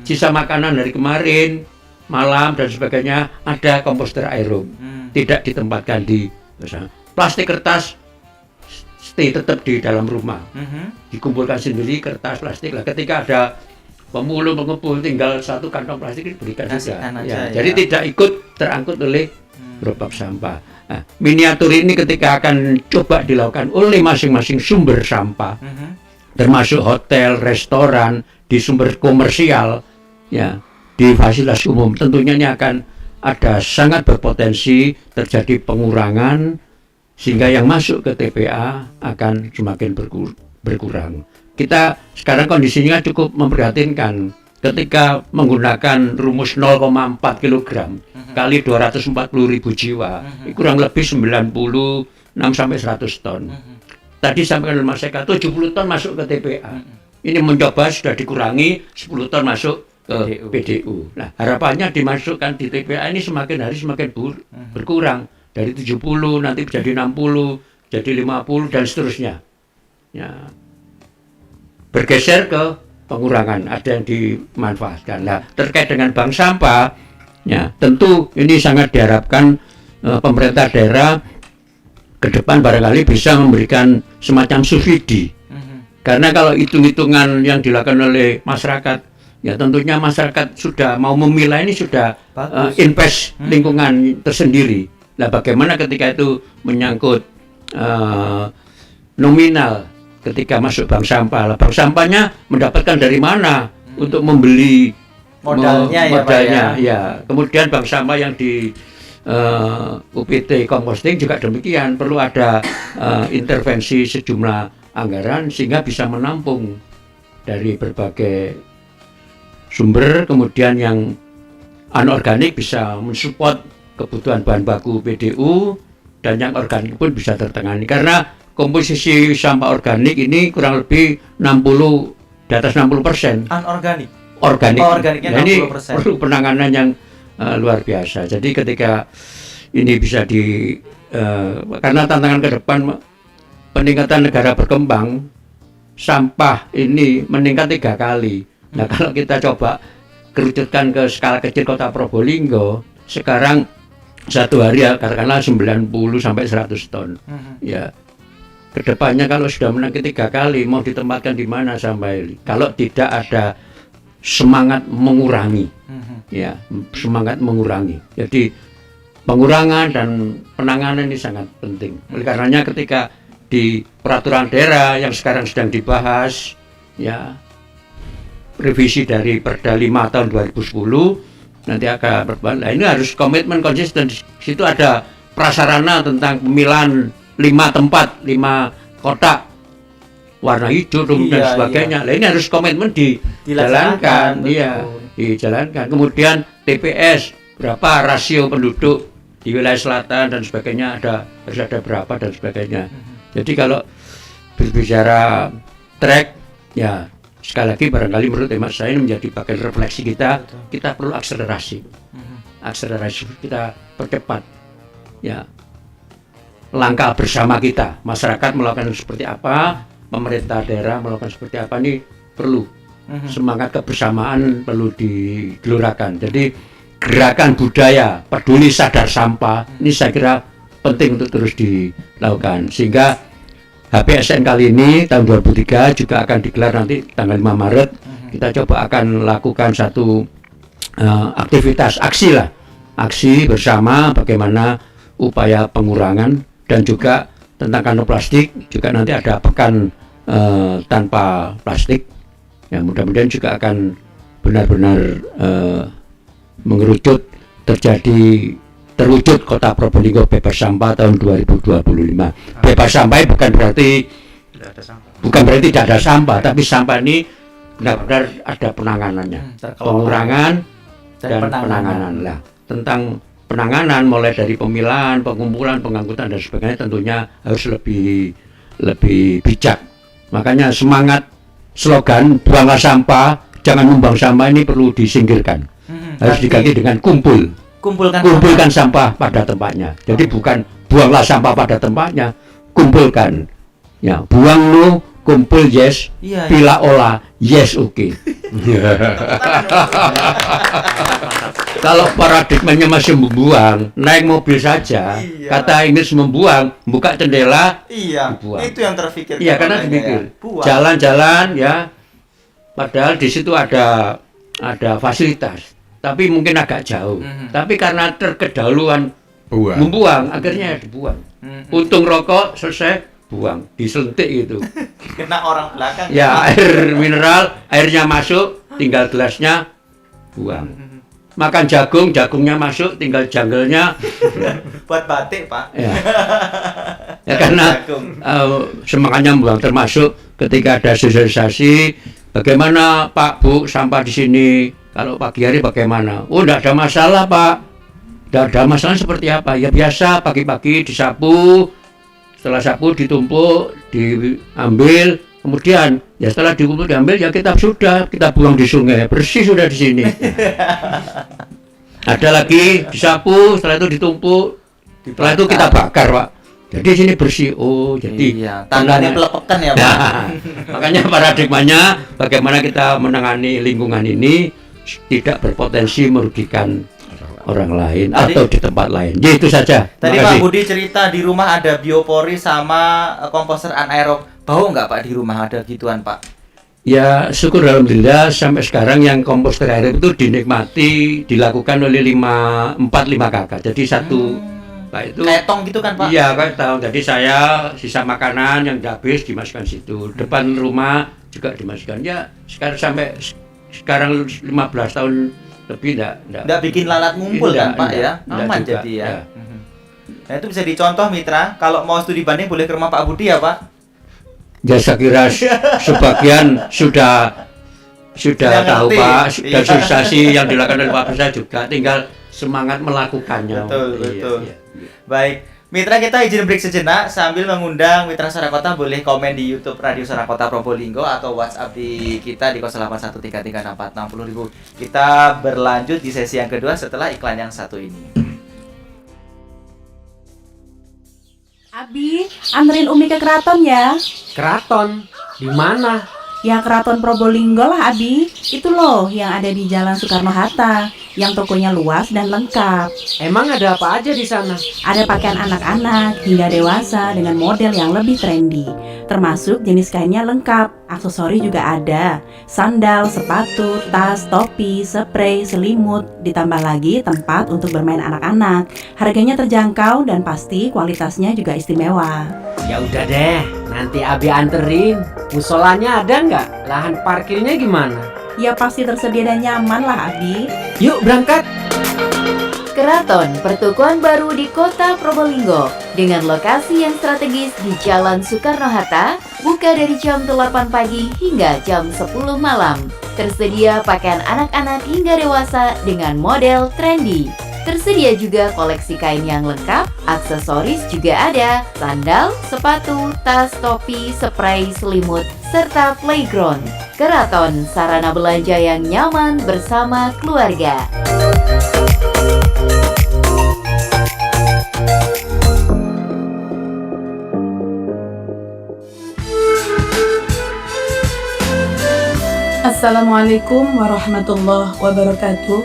Sisa makanan dari kemarin malam dan sebagainya ada komposter aerob, tidak ditempatkan di plastik, kertas stay tetap di dalam rumah, dikumpulkan sendiri kertas plastik lah. Ketika ada pemulung pengepul tinggal satu kantong plastik diberikan saja. Jadi tidak ikut terangkut oleh gerobak sampah. Nah, miniatur ini ketika akan coba dilakukan oleh masing-masing sumber sampah, termasuk hotel, restoran, di sumber komersial, ya, di fasilitas umum, tentunya ini akan ada sangat berpotensi terjadi pengurangan sehingga yang masuk ke TPA akan semakin berkurang. Kita sekarang kondisinya cukup memprihatinkan ketika menggunakan rumus 0,4 kg kali 240.000 jiwa, kurang lebih 96 sampai 100 ton. Tadi sampai oleh Mas Eka 70 ton masuk ke TPA. Ini mencoba sudah dikurangi 10 ton masuk ke PDU. Nah, harapannya dimasukkan di TPA ini semakin hari semakin berkurang. Dari 70 nanti jadi 60, jadi 50 dan seterusnya. Ya. Bergeser ke pengurangan, ada yang dimanfaatkan. Nah, terkait dengan bank sampah, ya, tentu ini sangat diharapkan pemerintah daerah ke depan barangkali bisa memberikan semacam subsidi. Karena kalau hitung-hitungan yang dilakukan oleh masyarakat, ya tentunya masyarakat sudah mau memilah ini sudah invest lingkungan tersendiri. Nah, bagaimana ketika itu menyangkut nominal ketika masuk bank sampah? Bank sampahnya mendapatkan dari mana untuk membeli modalnya, ya. Kemudian bank sampah yang di UPT composting juga demikian, perlu ada intervensi sejumlah anggaran sehingga bisa menampung dari berbagai sumber, kemudian yang anorganik bisa mensupport kebutuhan bahan baku PDU dan yang organik pun bisa tertangani karena komposisi sampah organik ini kurang lebih 60 di atas 60%. Anorganik. Organiknya 60%. Ini perlu penanganan yang luar biasa. Jadi ketika ini bisa karena tantangan ke depan peningkatan negara berkembang, sampah ini meningkat 3 kali. Nah, kalau kita coba kerucutkan ke skala kecil kota Probolinggo, sekarang satu hari ya katakanlah 90 sampai 100 ton. Ya. Kedepannya kalau sudah meningkat 3 kali, mau ditempatkan di mana sampai kalau tidak ada semangat mengurangi. Ya, semangat mengurangi. Jadi pengurangan dan penanganan ini sangat penting. Oleh karenanya ketika di peraturan daerah yang sekarang sedang dibahas, ya, revisi dari Perda 5 tahun 2010 nanti akan berbalik. Nah, ini harus komitmen konsisten. Di situ ada prasarana tentang pemilahan 5 tempat, 5 kotak warna hijau dan sebagainya. Nah, ini harus komitmen dijalankan, dijalankan. Kemudian TPS berapa rasio penduduk di wilayah selatan dan sebagainya harus ada berapa dan sebagainya. Jadi kalau berbicara track, ya sekali lagi barangkali menurut hemat saya ini menjadi bagian refleksi kita perlu akselerasi, kita percepat, ya langkah bersama kita, masyarakat melakukan seperti apa, pemerintah daerah melakukan seperti apa, ini perlu semangat kebersamaan perlu digelorakan. Jadi gerakan budaya peduli sadar sampah ini saya kira penting untuk terus dilakukan sehingga HPSN kali ini tahun 2003 juga akan digelar nanti tanggal 5 Maret. Kita coba akan lakukan satu aktivitas aksi bersama bagaimana upaya pengurangan dan juga tentang kantong plastik juga nanti ada pekan tanpa plastik. Ya, mudah-mudahan juga akan benar-benar mengerucut terwujud kota Probolinggo bebas sampah tahun 2025. Bebas sampah bukan berarti tidak ada sampah, tapi sampah ini benar-benar ada penanganannya, pengurangan dan penanganan. Lah, tentang penanganan mulai dari pemilahan, pengumpulan, pengangkutan dan sebagainya tentunya harus lebih bijak. Makanya semangat slogan buanglah sampah, jangan membuang sampah ini perlu disingkirkan. Harus diganti dengan kumpulkan sampah pada tempatnya. Jadi bukan buanglah sampah pada tempatnya, kumpulkan. Ya, buang lu kumpul yes, Iya, pila olah yes oke. Kalau paradigmanya masih membuang, naik mobil saja, Iya. kata Inggris membuang, buka jendela, Iya, dibuang. itu yang terpikir. Iya karena namanya dipikir ya. Buang. jalan-jalan ya, padahal di situ ada fasilitas, tapi mungkin agak jauh. Tapi karena terkedahuluan Buang. membuang, akhirnya dibuang. Untung rokok selesai, buang, diselentik gitu. Kena orang belakang. Ya air mineral, airnya masuk, tinggal gelasnya buang. Makan jagung, jagungnya masuk, tinggal janggelnya. Buat batik, Pak. Ya, ya karena Jagung. semangatnya buang, termasuk ketika ada sosialisasi, bagaimana Pak Bu sampah di sini, kalau pagi hari bagaimana? Oh, tidak ada masalah Pak, tidak ada masalah seperti apa? Ya biasa pagi-pagi disapu, setelah sapu ditumpuk, diambil, kemudian ya setelah dikumpul diambil ya kita buang di sungai, bersih sudah di sini. Ada lagi disapu, setelah itu ditumpuk, setelah itu kita bakar Pak. Jadi sini bersih. Oh, jadi Iya, tandanya pelepekan ya, Pak. Nah, makanya paradigmanya bagaimana kita menangani lingkungan ini tidak berpotensi merugikan orang lain atau di tempat lain. Ya, itu saja. Tadi Terima Pak kasih. Budi cerita di rumah ada biopori sama komposter anaerob. Bau nggak Pak di rumah ada gituan Pak? Ya syukur alhamdulillah sampai sekarang yang komposter air itu dinikmati dilakukan oleh 4-5 kakak. Jadi satu Pak itu Kayak tong gitu kan Pak? iya kan tahu. Jadi saya sisa makanan yang udah habis dimasukkan situ. Depan rumah juga dimasukkan. Ya sekarang 15 tahun lebih Nggak bikin lalat ngumpul kan Pak ya? Aman juga, jadi ya. Nah itu bisa dicontoh Mitra. Kalau mau studi banding boleh ke rumah Pak Budi ya Pak? Ya saya kira sebagian sudah Sudah tahu ngerti. Pak, sudah Iya. sosialisasi yang dilakukan oleh Pak Besar juga, tinggal semangat melakukannya. Betul, Iya, betul. iya. Baik, Mitra kita izin break sejenak sambil mengundang Mitra Suara Kota boleh komen di YouTube Radio Suara Kota Probolinggo atau WhatsApp di kita di 081336460000. Kita berlanjut di sesi yang kedua setelah iklan yang satu ini. Abi, anterin Umi ke keraton ya. Keraton? Di mana? Ya keraton Probolinggo lah Abi. Itu loh yang ada di Jalan Soekarno-Hatta, yang tokonya luas dan lengkap. Emang ada apa aja di sana? Ada pakaian anak-anak hingga dewasa dengan model yang lebih trendy. Termasuk jenis kainnya lengkap, aksesori juga ada. Sandal, sepatu, tas, topi, spray, selimut. Ditambah lagi tempat untuk bermain anak-anak. Harganya terjangkau dan pasti kualitasnya juga istimewa. Ya udah deh, nanti Abi anterin. Musolanya ada nggak? Lahan parkirnya gimana? Ya pasti tersedia dan nyaman lah Abi. Yuk berangkat! Keraton Pertukuan Baru di Kota Probolinggo dengan lokasi yang strategis di Jalan Soekarno-Hatta, buka dari jam 8 pagi hingga jam 10 malam. Tersedia pakaian anak-anak hingga dewasa dengan model trendy. Tersedia juga koleksi kain yang lengkap, aksesoris juga ada, sandal, sepatu, tas, topi, spray, selimut, serta playground. Keraton, sarana belanja yang nyaman bersama keluarga. Assalamualaikum warahmatullahi wabarakatuh.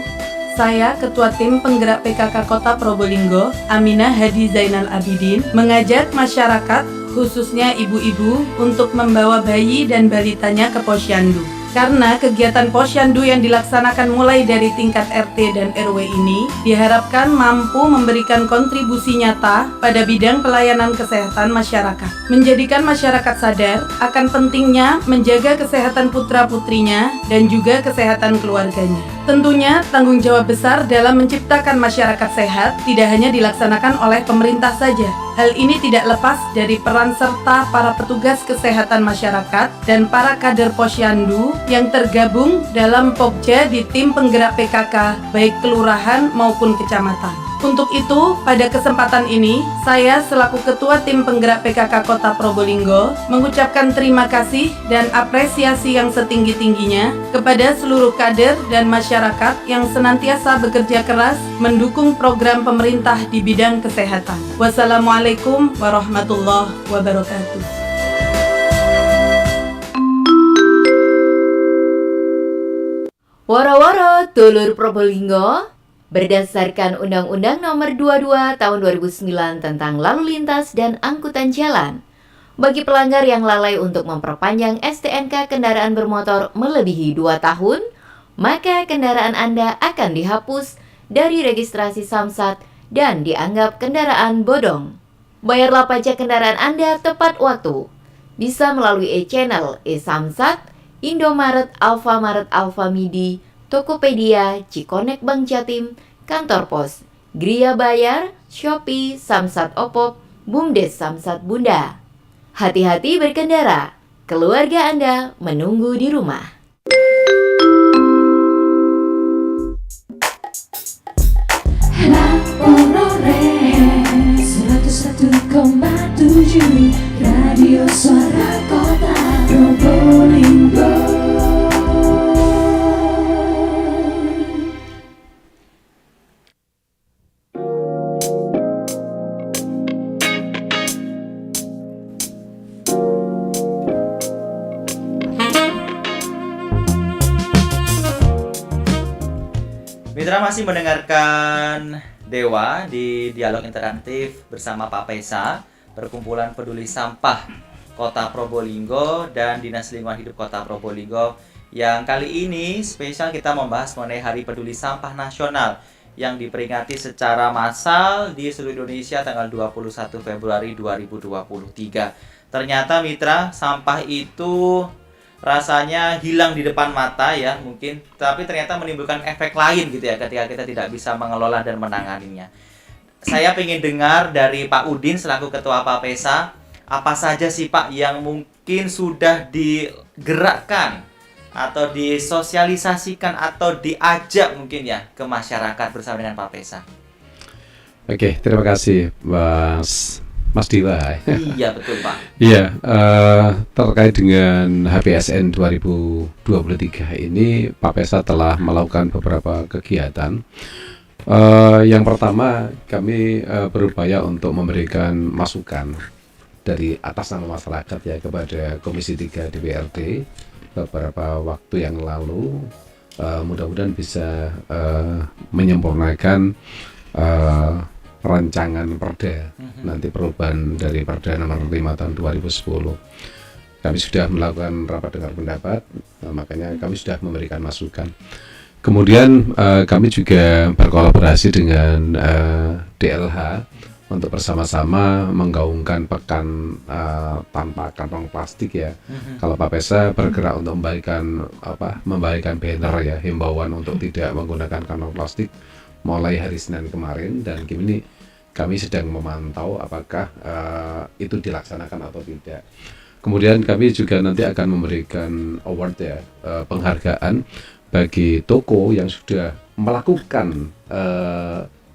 Saya Ketua Tim Penggerak PKK Kota Probolinggo, Aminah Hadi Zainal Abidin, mengajak masyarakat, khususnya ibu-ibu, untuk membawa bayi dan balitanya ke Posyandu. Karena kegiatan Posyandu yang dilaksanakan mulai dari tingkat RT dan RW ini diharapkan mampu memberikan kontribusi nyata pada bidang pelayanan kesehatan masyarakat. Menjadikan masyarakat sadar akan pentingnya menjaga kesehatan putra-putrinya dan juga kesehatan keluarganya. Tentunya tanggung jawab besar dalam menciptakan masyarakat sehat tidak hanya dilaksanakan oleh pemerintah saja. Hal ini tidak lepas dari peran serta para petugas kesehatan masyarakat dan para kader Posyandu yang tergabung dalam Pokja di tim penggerak PKK baik kelurahan maupun kecamatan. Untuk itu, pada kesempatan ini, saya selaku Ketua Tim Penggerak PKK Kota Probolinggo mengucapkan terima kasih dan apresiasi yang setinggi-tingginya kepada seluruh kader dan masyarakat yang senantiasa bekerja keras mendukung program pemerintah di bidang kesehatan. Wassalamualaikum warahmatullahi wabarakatuh. Woro-woro dulur Probolinggo, berdasarkan Undang-Undang Nomor 22 Tahun 2009 tentang Lalu Lintas dan Angkutan Jalan, bagi pelanggar yang lalai untuk memperpanjang STNK kendaraan bermotor melebihi 2 tahun, maka kendaraan Anda akan dihapus dari registrasi Samsat dan dianggap kendaraan bodong. Bayarlah pajak kendaraan Anda tepat waktu. Bisa melalui e-channel, e-Samsat, Indomaret, Alfamaret, Alfamidi, Tokopedia, Cikonek Bank Jatim, Kantor Pos, Gria Bayar, Shopee, Samsat Opop, Bumdes Samsat Bunda. Hati-hati berkendara, keluarga Anda menunggu di rumah. Lapores 101,7 Radio Suara Kota Probolinggo. Mitra masih mendengarkan Dewa di dialog interaktif bersama Pak Pesa, Perkumpulan Peduli Sampah Kota Probolinggo dan Dinas Lingkungan Hidup Kota Probolinggo, yang kali ini spesial kita membahas mengenai Hari Peduli Sampah Nasional yang diperingati secara massal di seluruh Indonesia tanggal 21 Februari 2023. Ternyata mitra, sampah itu rasanya hilang di depan mata ya mungkin, tapi ternyata menimbulkan efek lain gitu ya ketika kita tidak bisa mengelola dan menanganinya. Saya ingin dengar dari Pak Udin selaku Ketua Papesa, apa saja sih Pak yang mungkin sudah digerakkan atau disosialisasikan atau diajak mungkin ya ke masyarakat bersama dengan Papesa. Oke, terima kasih Mas Dewa. Iya betul Pak. Iya, terkait dengan HPSN 2023 ini Pak Pesa telah melakukan beberapa kegiatan. Yang pertama kami berupaya untuk memberikan masukan dari atas nama masyarakat ya kepada Komisi 3 DPRD beberapa waktu yang lalu. Mudah-mudahan bisa menyempurnakan rancangan perda nanti perubahan dari Perda nomor 5 tahun 2010. Kami sudah melakukan rapat dengar pendapat, makanya kami sudah memberikan masukan. Kemudian kami juga berkolaborasi dengan DLH untuk bersama-sama menggaungkan pekan tanpa kantong plastik ya. Kalau Pak Pesa bergerak untuk membagikan banner ya, himbauan untuk tidak menggunakan kantong plastik mulai hari Senin kemarin, dan kini kami sedang memantau apakah itu dilaksanakan atau tidak. Kemudian kami juga nanti akan memberikan award ya, penghargaan bagi toko yang sudah melakukan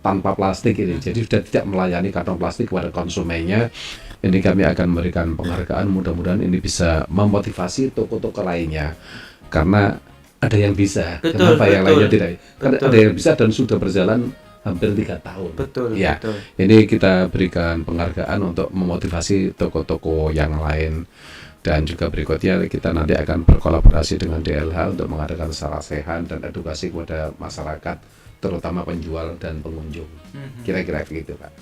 tanpa plastik ini, jadi sudah tidak melayani kantong plastik kepada konsumennya. Ini kami akan memberikan penghargaan, mudah-mudahan ini bisa memotivasi toko-toko lainnya, karena ada yang bisa, kenapa yang lainnya tidak? Karena ada yang bisa dan sudah berjalan hampir 3 tahun. Betul. Ini kita berikan penghargaan untuk memotivasi toko-toko yang lain. Dan juga berikutnya kita nanti akan berkolaborasi dengan DLH untuk mengadakan sarasehan dan edukasi kepada masyarakat, terutama penjual dan pengunjung. Kira-kira begitu Pak.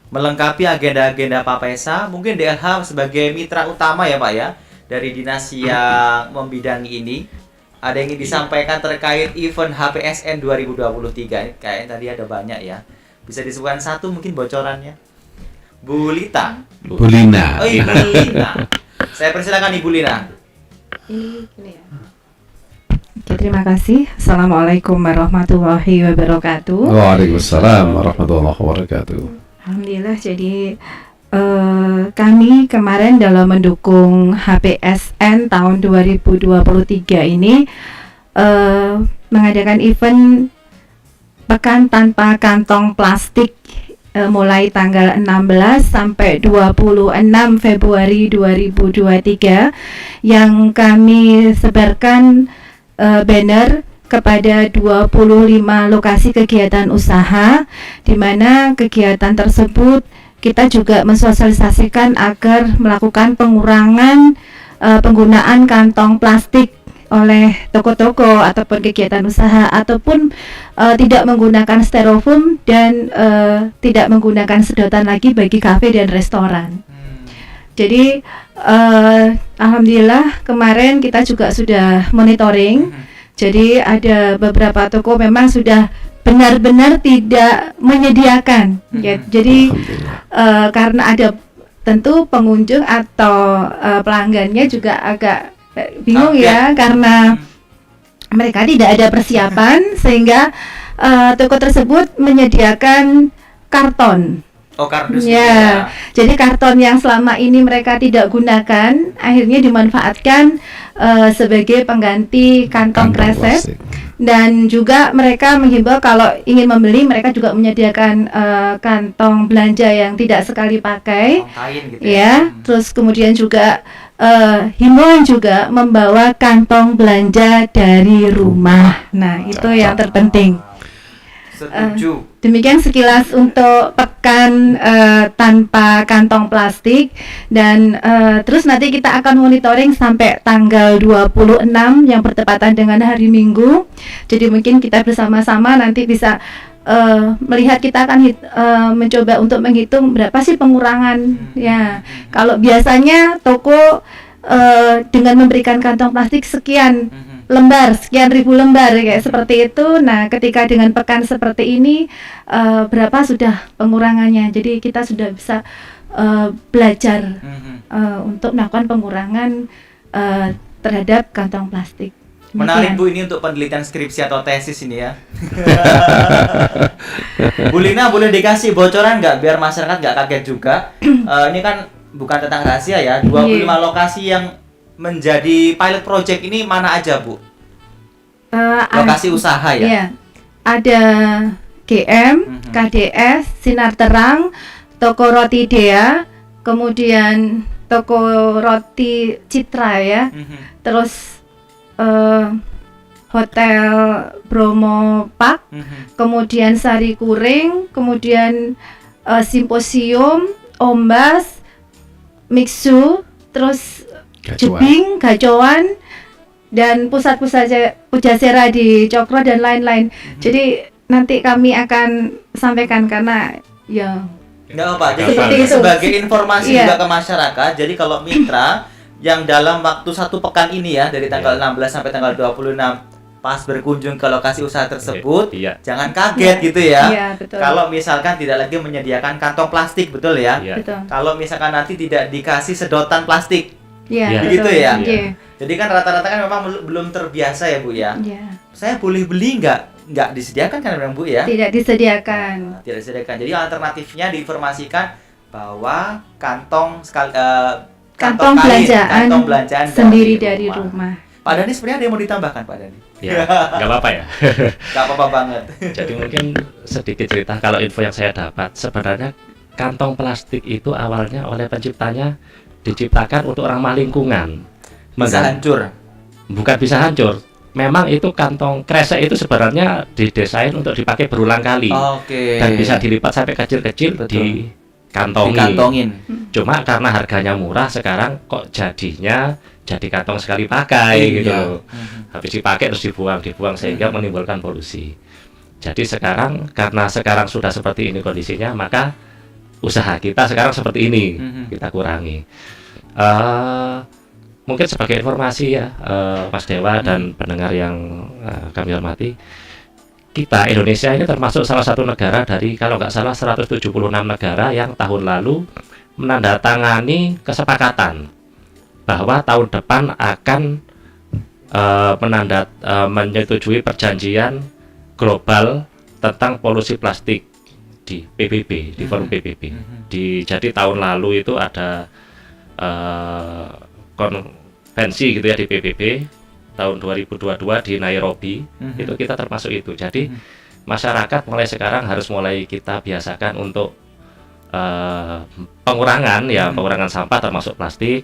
Melengkapi agenda-agenda Pak Pesa, mungkin DLH sebagai mitra utama ya Pak ya, dari dinas yang membidangi ini. Ada yang ingin disampaikan terkait event HPSN 2023? Kayaknya tadi ada banyak ya. Bisa disebutkan satu mungkin bocorannya? Bu Lita. Bu Lina. Oh iya, Bu Lina. Saya persilakan Ibu Lina. Ini ya. Oke, terima kasih. Assalamualaikum warahmatullahi wabarakatuh. Waalaikumsalam warahmatullahi wabarakatuh. Alhamdulillah, jadi kami kemarin dalam mendukung HPSN tahun 2023 ini mengadakan event Pekan Tanpa Kantong Plastik mulai tanggal 16 sampai 26 Februari 2023, yang kami sebarkan banner kepada 25 lokasi kegiatan usaha, di mana kegiatan tersebut kita juga mensosialisasikan agar melakukan pengurangan penggunaan kantong plastik oleh toko-toko ataupun kegiatan usaha ataupun tidak menggunakan styrofoam dan tidak menggunakan sedotan lagi bagi kafe dan restoran. Jadi alhamdulillah kemarin kita juga sudah monitoring. Jadi ada beberapa toko memang sudah benar-benar tidak menyediakan. Ya, jadi karena ada tentu pengunjung atau pelanggannya juga agak bingung ya, karena mereka tidak ada persiapan sehingga toko tersebut menyediakan karton. Oh, kardus ya. Jadi karton yang selama ini mereka tidak gunakan akhirnya dimanfaatkan sebagai pengganti kantong kresek. Dan juga mereka menghimbau kalau ingin membeli mereka juga menyediakan kantong belanja yang tidak sekali pakai, kain gitu ya. Terus kemudian juga himbauan juga membawa kantong belanja dari rumah. Nah, itu yang terpenting. Setuju. Demikian sekilas untuk pekan tanpa kantong plastik, dan terus nanti kita akan monitoring sampai tanggal 26 yang bertepatan dengan hari Minggu. Jadi mungkin kita bersama-sama nanti bisa melihat, kita akan mencoba untuk menghitung berapa sih pengurangan ya. Kalau biasanya toko dengan memberikan kantong plastik sekian lembar, sekian ribu lembar kayak seperti itu. Nah, ketika dengan pekan seperti ini berapa sudah pengurangannya. Jadi kita sudah bisa belajar untuk melakukan pengurangan terhadap kantong plastik. Menarik Bu, ini untuk penelitian skripsi atau tesis ini ya. Bu Lina, boleh dikasih bocoran nggak biar masyarakat nggak kaget juga? Ini kan bukan tentang rahasia ya, 25 lokasi yang menjadi pilot project ini mana aja Bu? Lokasi usaha ya? Iya. Ada GM, KDS, Sinar Terang, Toko Roti Dea, kemudian Toko Roti Citra ya, terus Hotel Bromo Park, kemudian Sari Kuring, kemudian Simposium, Ombas, Mixu, terus Jebing, Gacoan, dan pusat-pusat Pujasera di Cokro dan lain-lain. Jadi nanti kami akan sampaikan karena ya nggak apa. Jadi sebagai informasi juga ke masyarakat. Jadi kalau mitra yang dalam waktu 1 pekan ini ya, dari tanggal 16 sampai tanggal 26 pas berkunjung ke lokasi usaha tersebut, jangan kaget gitu ya. Kalau misalkan tidak lagi menyediakan kantong plastik, betul ya? Betul. Kalau misalkan nanti tidak dikasih sedotan plastik, begitu ya. Jadi kan rata-rata kan memang belum terbiasa ya Bu ya. Saya boleh beli nggak disediakan kan memang Bu ya? Tidak disediakan. Tidak disediakan. Jadi alternatifnya diinformasikan bahwa kantong belanjaan sendiri dari rumah. Pak Dani, sebenarnya ada yang mau ditambahkan Pak Dani? Ya, nggak apa-apa ya. Nggak apa-apa banget. Jadi mungkin sedikit cerita, kalau info yang saya dapat, sebenarnya kantong plastik itu awalnya oleh penciptanya diciptakan untuk ramah lingkungan. Bisa hancur? Bukan bisa hancur. Memang itu kantong kresek itu sebenarnya didesain untuk dipakai berulang kali. Dan bisa dilipat sampai kecil-kecil dikantongin. Cuma karena harganya murah sekarang kok jadinya jadi kantong sekali pakai gitu. Habis dipakai terus dibuang sehingga menimbulkan polusi. Jadi sekarang karena sekarang sudah seperti ini kondisinya, maka usaha kita sekarang seperti ini, kita kurangi. Mungkin sebagai informasi ya, Mas Dewa dan pendengar yang kami hormati, kita Indonesia ini termasuk salah satu negara dari, kalau nggak salah, 176 negara yang tahun lalu menandatangani kesepakatan bahwa tahun depan akan menyetujui perjanjian global tentang polusi plastik di PBB, di forum PBB. Jadi tahun lalu itu ada konvensi gitu ya di PBB, tahun 2022 di Nairobi, itu kita termasuk itu. Jadi masyarakat mulai sekarang harus mulai kita biasakan untuk pengurangan pengurangan sampah termasuk plastik,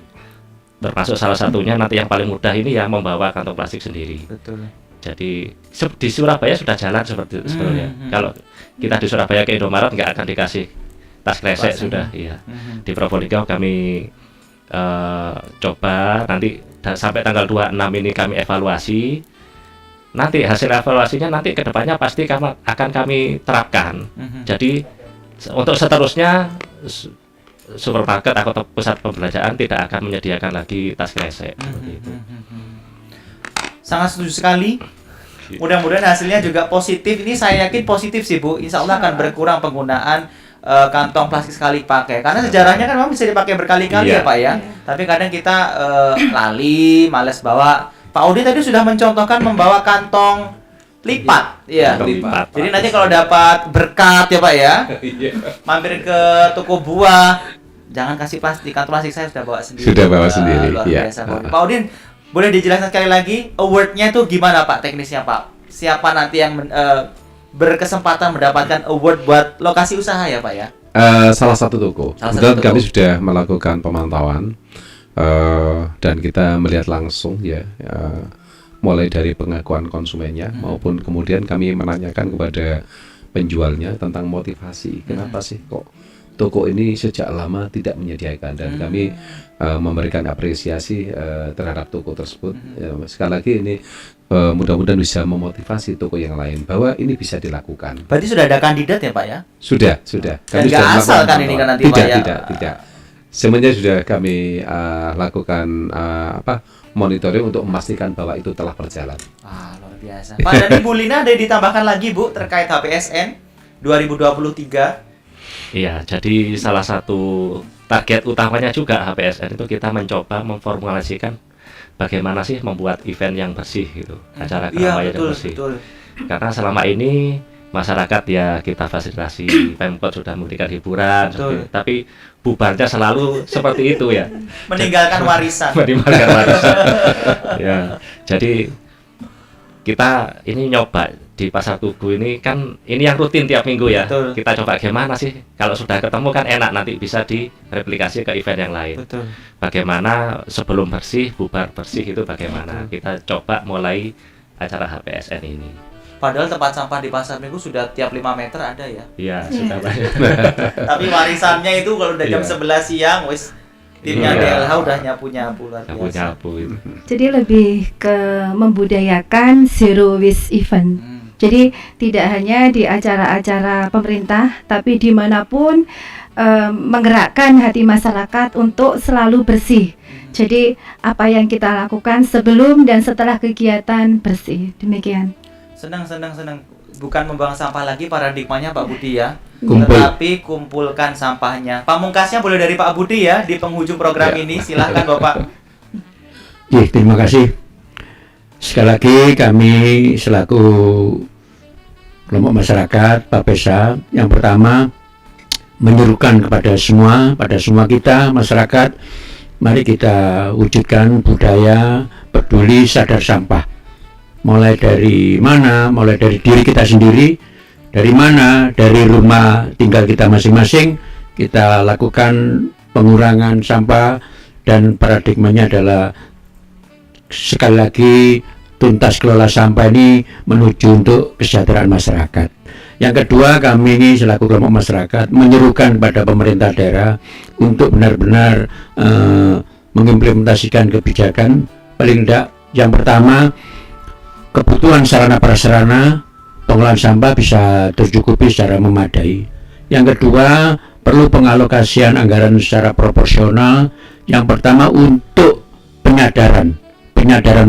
termasuk salah satunya nanti yang paling mudah ini ya membawa kantong plastik sendiri. Betul. Jadi di Surabaya sudah jalan seperti itu sebetulnya. Kalau kita di Surabaya ke Indomaret nggak akan dikasih tas kresek sudah, iya. Di Probolinggo kami coba nanti dan sampai tanggal 26 ini kami evaluasi. Nanti hasil evaluasinya nanti kedepannya pasti akan kami terapkan. Jadi untuk seterusnya supermarket atau pusat perbelanjaan tidak akan menyediakan lagi tas kresek. Sangat setuju sekali. Mudah-mudahan hasilnya juga positif. Ini saya yakin positif sih Bu. Insya Allah akan berkurang penggunaan kantong plastik sekali pakai. Karena sejarahnya kan memang bisa dipakai berkali-kali ya Pak ya. Tapi kadang kita lali, males bawa. Pak Udi tadi sudah mencontohkan membawa kantong lipat, ya. Lipat. Jadi nanti kalau dapat berkat ya Pak ya, mampir ke toko buah, jangan kasih plastik, kantong plastik saya sudah bawa sendiri. Sudah bawa sendiri, luar ya. biasa, Pak Udin, boleh dijelaskan sekali lagi award-nya itu gimana Pak, teknisnya Pak? Siapa nanti yang berkesempatan mendapatkan award buat lokasi usaha ya Pak ya? Salah satu toko. Kemudian kami sudah melakukan pemantauan. Dan kita melihat langsung ya, mulai dari pengakuan konsumennya maupun kemudian kami menanyakan kepada penjualnya tentang motivasi, kenapa sih kok toko ini sejak lama tidak menyediakan, dan kami memberikan apresiasi terhadap toko tersebut. Sekali lagi ini mudah-mudahan bisa memotivasi toko yang lain bahwa ini bisa dilakukan. Berarti sudah ada kandidat ya Pak ya? Sudah. Dan nggak asal kan ini kan nanti Pak ya? Tidak. Semuanya sudah kami lakukan monitoring untuk memastikan bahwa itu telah berjalan. Luar biasa. Pak, dan Ibu Lina ada ditambahkan lagi Bu terkait HPSN 2023? Iya, jadi salah satu target utamanya juga HPSN itu kita mencoba memformulasikan bagaimana sih membuat event yang bersih gitu, acara keramaian yang bersih. Betul. Karena selama ini masyarakat ya kita fasilitasi, Pemkot sudah memberikan hiburan, tapi bubarnya selalu seperti itu ya. Meninggalkan warisan. Ya, jadi kita ini nyoba di Pasar Tugu ini kan ini yang rutin tiap minggu ya. Betul. Kita coba gimana sih kalau sudah ketemu kan enak, nanti bisa direplikasi ke event yang lain. Betul. Bagaimana sebelum bersih, bubar bersih itu bagaimana? Kita coba mulai acara HPSN ini. Padahal tempat sampah di Pasar Minggu sudah tiap 5 meter ada ya. Iya, sudah banyak. Tapi warisannya itu kalau udah jam 11 siang wis timnya DLH udah nyapu-nyapu luar biasa. Itu. Jadi lebih ke membudayakan zero waste event. Jadi tidak hanya di acara-acara pemerintah, tapi dimanapun menggerakkan hati masyarakat untuk selalu bersih. Jadi apa yang kita lakukan sebelum dan setelah kegiatan bersih, demikian. Senang. Bukan membuang sampah lagi paradigmanya Pak Budi ya. Kumpul. Tetapi kumpulkan sampahnya. Pamungkasnya boleh dari Pak Budi ya di penghujung program ini. Silahkan Bapak. Terima kasih. Sekali lagi kami selaku kelompok masyarakat Bapesa yang pertama menyerukan kepada semua kita masyarakat, mari kita wujudkan budaya peduli sadar sampah. Mulai dari mana? Mulai dari diri kita sendiri. Dari mana? Dari rumah tinggal kita masing-masing. Kita lakukan pengurangan sampah, dan paradigmanya adalah sekali lagi tuntas kelola sampah ini menuju untuk kesejahteraan masyarakat. Yang kedua, kami ini selaku kelompok masyarakat menyerukan kepada pemerintah daerah untuk benar-benar mengimplementasikan kebijakan. Paling tidak yang pertama, kebutuhan sarana prasarana pengolahan sampah bisa tercukupi secara memadai. Yang kedua, perlu pengalokasian anggaran secara proporsional. Yang pertama untuk penyadaran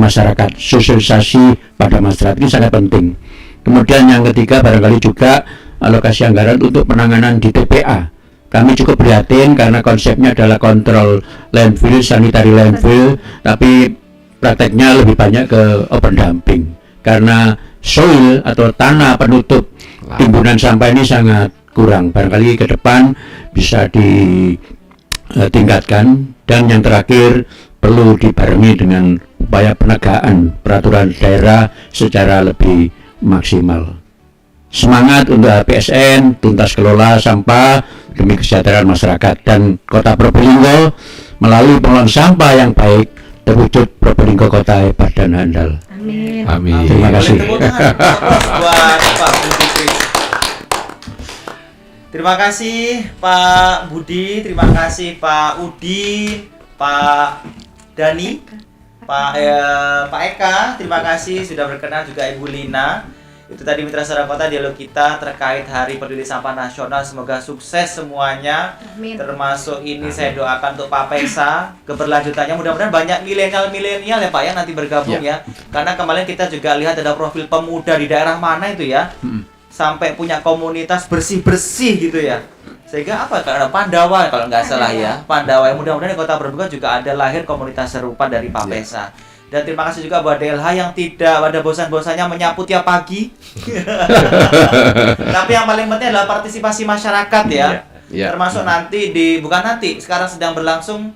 masyarakat, sosialisasi pada masyarakat ini sangat penting. Kemudian yang ketiga, barangkali juga alokasi anggaran untuk penanganan di TPA. Kami cukup prihatin karena konsepnya adalah kontrol landfill, sanitary landfill, tapi prakteknya lebih banyak ke open dumping karena soil atau tanah penutup timbunan sampah ini sangat kurang. Barangkali ke depan bisa ditingkatkan. Dan yang terakhir, perlu dibarengi dengan upaya penegakan peraturan daerah secara lebih maksimal. Semangat untuk HPSN, tuntas kelola sampah demi kesejahteraan masyarakat, dan Kota Probolinggo melalui pengelolaan sampah yang baik terwujud Probolinggo kota hebat dan handal. Amin. Amin. Terima kasih. Terima kasih Pak Budi, terima kasih Pak Udi, Pak Dani. Pak Eka, terima kasih sudah berkenan, juga Ibu Lina. Itu tadi Mitra Suara Kota dialog kita terkait Hari Peduli Sampah Nasional. Semoga sukses semuanya. Amin. Termasuk ini saya doakan untuk Pak Pesa keberlanjutannya. Mudah-mudahan banyak milenial ya Pak ya nanti bergabung ya. Karena kemarin kita juga lihat ada profil pemuda di daerah mana itu ya. Sampai punya komunitas bersih-bersih gitu ya. Sehingga apa? Karena Pandawa kalau nggak salah ya. Pandawa. Mudah-mudahan di Kota Probolinggo juga ada lahir komunitas serupa dari Pak Pesa. Dan terima kasih juga buat DLH yang tidak pada bosan-bosannya menyapu tiap pagi. Tapi yang paling penting adalah partisipasi masyarakat ya. Termasuk nanti sekarang sedang berlangsung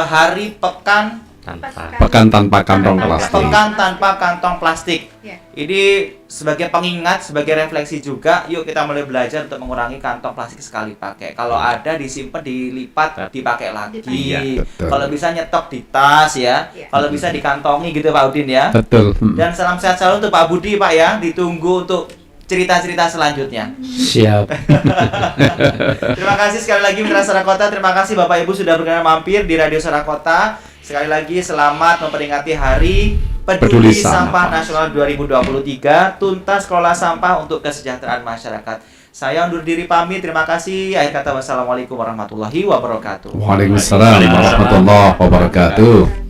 Hari Pekan tanpa kantong plastik. Pekan tanpa kantong plastik. Ini sebagai pengingat, sebagai refleksi juga, yuk kita mulai belajar untuk mengurangi kantong plastik sekali pakai. Kalau ada disimpan, dilipat, dipakai lagi. Kalau bisa nyetok di tas ya. Kalau bisa dikantongi gitu Pak Udin ya. Betul. Dan salam sehat selalu untuk Pak Budi Pak ya. Ditunggu untuk cerita-cerita selanjutnya. Siap. Terima kasih sekali lagi Mitra Suara Kota. Terima kasih Bapak Ibu sudah berkenan mampir di Radio Suara Kota. Sekali lagi selamat memperingati Hari Peduli Sampah Nasional 2023. Tuntas kelola sampah untuk kesejahteraan masyarakat. Saya undur diri pamit. Terima kasih. Akhir kata wassalamualaikum warahmatullahi wabarakatuh. Waalaikumsalam warahmatullahi wabarakatuh.